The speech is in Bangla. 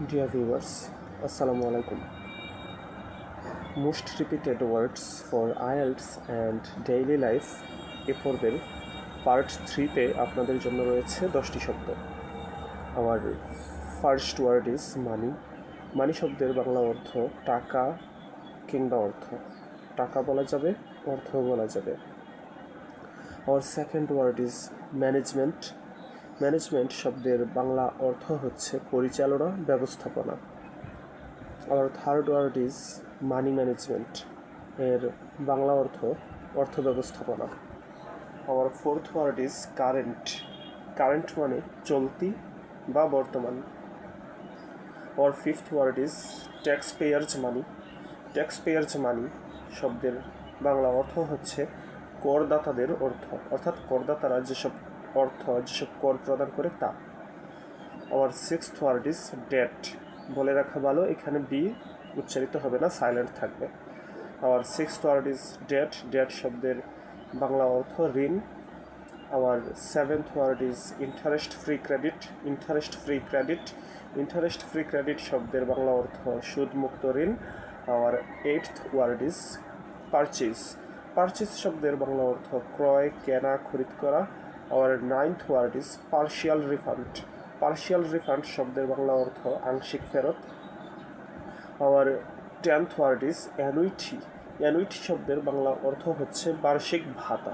Dear viewers, Assalamu alaikum. Most repeated words for IELTS and daily life এ পর্বের পার্ট 3-তে আপনাদের জন্য রয়েছে 10টি শব্দ। Our first word is money. মানি শব্দের বাংলা অর্থ টাকা কিংবা অর্থ। টাকা বলা যাবে, অর্থ বলা যাবে। Our second word is management. Management শব্দের বাংলা অর্থ হচ্ছে পরিচালনা, ব্যবস্থাপনা। আবার third word is money management, এর বাংলা অর্থ অর্থ ব্যবস্থাপনা। আবার fourth word is current. Current মানে চলতি বা বর্তমান। আবার fifth word is tax payers money. Tax payers money শব্দের বাংলা অর্থ হচ্ছে করদাতাদের অর্থ, অর্থাৎ করদাতারা যেসব কর প্রদান করে তা। আবার সিক্সথ ওয়ার্ড ইজ ডেট। বলে রাখা ভালো, এখানে বি উচ্চারিত হবে না, সাইলেন্ট থাকবে। আবার sixth word is debt. Debt শব্দের বাংলা অর্থ ঋণ। আবার seventh word is interest free credit. Interest free credit. Interest free credit শব্দের বাংলা অর্থ সুদমুক্ত ঋণ। আবার eighth word is purchase. Purchase শব্দের বাংলা অর্থ ক্রয়, কেনা, খরিদ করা। আবার ninth word is partial refund. Partial refund শব্দের বাংলা অর্থ আংশিক ফেরত। আবার tenth word is annuity. Annuity শব্দের বাংলা অর্থ হচ্ছে বার্ষিক ভাতা।